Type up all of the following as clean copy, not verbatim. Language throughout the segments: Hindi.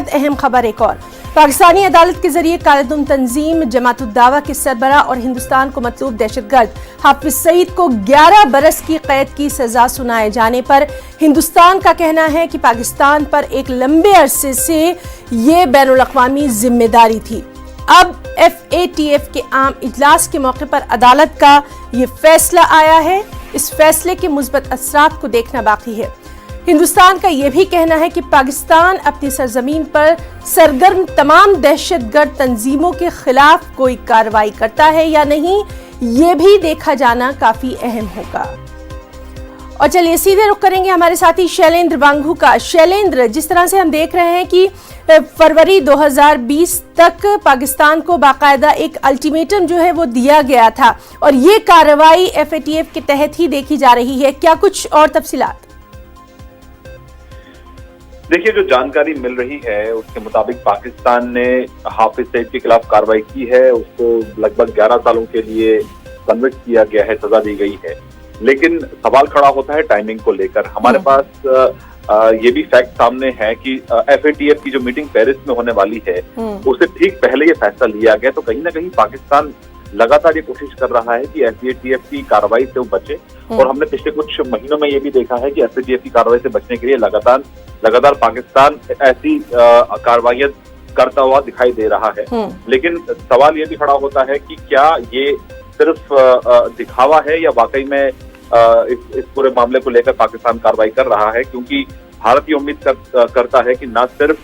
बेहद अहम खबर एक और। पाकिस्तानी अदालत के जरिए कालेदुम तंजीम जमात-उद-दावा के सरबराह और हिंदुस्तान को मतलूब दहशतगर्द हाफिज सईद को 11 बरस की कैद की सजा सुनाए जाने पर हिंदुस्तान का कहना है कि पाकिस्तान पर एक लंबे अरसे से ये बैनुल-अक़वामी जिम्मेदारी थी। अब FATF के आम इजलास के मौके पर अदालत का ये फैसला आया है। इस फैसले के मुस्बत असरात को देखना बाकी है। हिंदुस्तान का यह भी कहना है कि पाकिस्तान अपनी सरजमीन पर सरगर्म तमाम दहशतगर्द तंजीमों के खिलाफ कोई कार्रवाई करता है या नहीं, ये भी देखा जाना काफी अहम होगा। और चलिए सीधे रुख करेंगे हमारे साथी शैलेंद्र वांगू का। शैलेंद्र, जिस तरह से हम देख रहे हैं कि फरवरी 2020 तक पाकिस्तान को बाकायदा एक अल्टीमेटम जो है वो दिया गया था और ये कार्रवाई FATF के तहत ही देखी जा रही है, क्या कुछ और तफसीलात? देखिए, जो जानकारी मिल रही है उसके मुताबिक पाकिस्तान ने हाफिज सईद के खिलाफ कार्रवाई की है। उसको लगभग 11 सालों के लिए कन्विक्ट किया गया है, सजा दी गई है। लेकिन सवाल खड़ा होता है टाइमिंग को लेकर। हमारे पास ये भी फैक्ट सामने है कि FATF की जो मीटिंग पेरिस में होने वाली है उससे ठीक पहले ये फैसला लिया गया। तो कहीं ना कहीं पाकिस्तान लगातार ये कोशिश कर रहा है कि FATF की कार्रवाई से वो बचे। और हमने पिछले कुछ महीनों में ये भी देखा है कि FATF की कार्रवाई से बचने के लिए लगातार पाकिस्तान ऐसी कार्रवाइयां करता हुआ दिखाई दे रहा है। लेकिन सवाल ये भी खड़ा होता है कि क्या ये सिर्फ दिखावा है या वाकई में इस पूरे मामले को लेकर पाकिस्तान कार्रवाई कर रहा है, क्योंकि भारत ये उम्मीद करता है कि न सिर्फ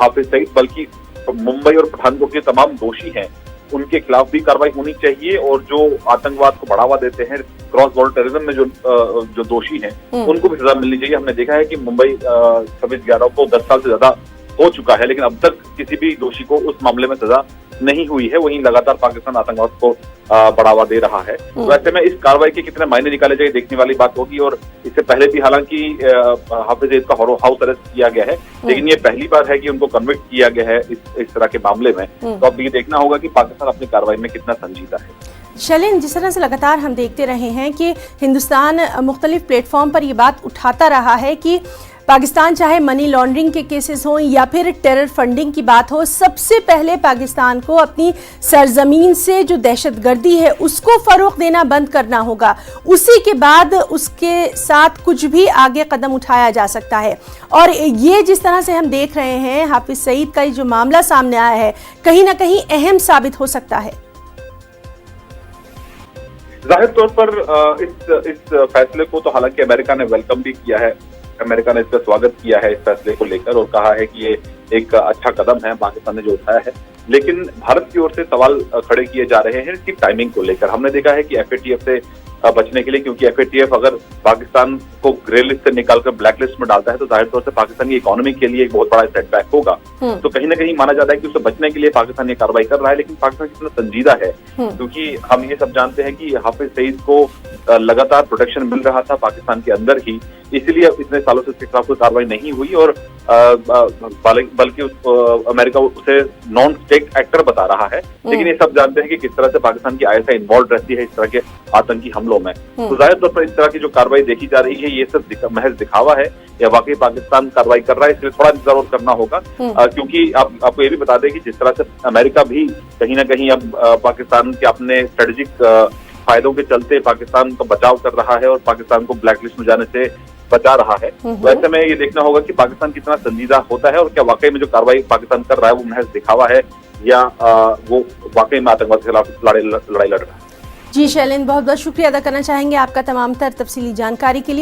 हाफिज सईद बल्कि मुंबई और पठानकोट के तमाम दोषी हैं उनके खिलाफ भी कार्रवाई होनी चाहिए। और जो आतंकवाद को बढ़ावा देते हैं, क्रॉस बॉर्डर टेररिज्म में जो दोषी हैं उनको भी सजा मिलनी चाहिए। हमने देखा है कि मुंबई 26/11 को 10 साल से ज्यादा हो चुका है, लेकिन अब तक किसी भी दोषी को उस मामले में सजा नहीं हुई है। वहीं लगातार पाकिस्तान आतंकवाद को बढ़ावा दे रहा है। तो ऐसे में इस कार्रवाई के कितने मायने निकाले जाए देखने वाली बात होगी। और इससे पहले भी हालांकि हाफिज सईद का हाउस अरेस्ट किया गया है, लेकिन ये पहली बार है कि उनको कन्विक्ट किया गया है इस तरह के मामले में। तो अब ये देखना होगा कि पाकिस्तान अपनी कार्रवाई में कितना संजीदा है। शैलेंद्र, जिस तरह से लगातार हम देखते रहे हैं कि हिंदुस्तान मुख्तलिफ प्लेटफॉर्म पर ये बात उठाता रहा है कि पाकिस्तान चाहे मनी लॉन्ड्रिंग के केसेस हों या फिर टेरर फंडिंग की बात हो, सबसे पहले पाकिस्तान को अपनी सरजमीन से जो दहशतगर्दी है उसको फरोग देना बंद करना होगा। उसी के बाद उसके साथ कुछ भी आगे कदम उठाया जा सकता है। और ये जिस तरह से हम देख रहे हैं हाफिज सईद का जो मामला सामने आया है, कहीं ना कहीं अहम साबित हो सकता है। जाहिर तौर पर इस फैसले को तो हालांकि अमेरिका ने वेलकम भी किया है। अमेरिका ने इसका स्वागत किया है इस फैसले को लेकर और कहा है कि ये एक अच्छा कदम है पाकिस्तान ने जो उठाया है। लेकिन भारत की ओर से सवाल खड़े किए जा रहे हैं इसकी टाइमिंग को लेकर। हमने देखा है कि FATF से बचने के लिए, क्योंकि FATF अगर पाकिस्तान को ग्रे लिस्ट से निकालकर ब्लैक लिस्ट में डालता है तो जाहिर तौर से पाकिस्तान की इकोनॉमी के लिए एक बहुत बड़ा सेटबैक होगा। तो कहीं ना कहीं माना जाता है कि उससे बचने के लिए पाकिस्तान ये कार्रवाई कर रहा है। लेकिन पाकिस्तान कितना संजीदा है, क्योंकि हम ये सब जानते हैं कि हाफिज सईद को लगातार प्रोटेक्शन मिल रहा था पाकिस्तान के अंदर ही, इसलिए इतने सालों से उसके खिलाफ कोई कार्रवाई नहीं हुई। और बल्कि अमेरिका उसे नॉन स्टेट एक्टर बता रहा है। लेकिन ये सब जानते हैं कि किस तरह से पाकिस्तान की ISI इन्वॉल्व रहती है इस तरह के आतंकी हमलों में। तो जाहिर तौर पर इस तरह की जो कार्रवाई देखी जा रही है ये सब महज दिखावा है या वाकई पाकिस्तान कार्रवाई कर रहा है, इसलिए थोड़ा इंतजार करना होगा। क्योंकि आपको ये भी बता दें कि जिस तरह से अमेरिका भी कहीं ना कहीं अब पाकिस्तान के अपने स्ट्रेटेजिक फायदों के चलते पाकिस्तान का बचाव कर रहा है और पाकिस्तान को ब्लैक लिस्ट में जाने से बचा रहा है। तो ऐसे में ये देखना होगा कि पाकिस्तान कितना संजीदा होता है और क्या वाकई में जो कार्रवाई पाकिस्तान कर रहा है वो महज दिखावा है या वो वाकई में आतंकवाद के खिलाफ लड़ाई लड़ रहा है। जी शैलेंद्र, बहुत बहुत शुक्रिया अदा करना चाहेंगे आपका तमाम तर तफसीली जानकारी के लिए।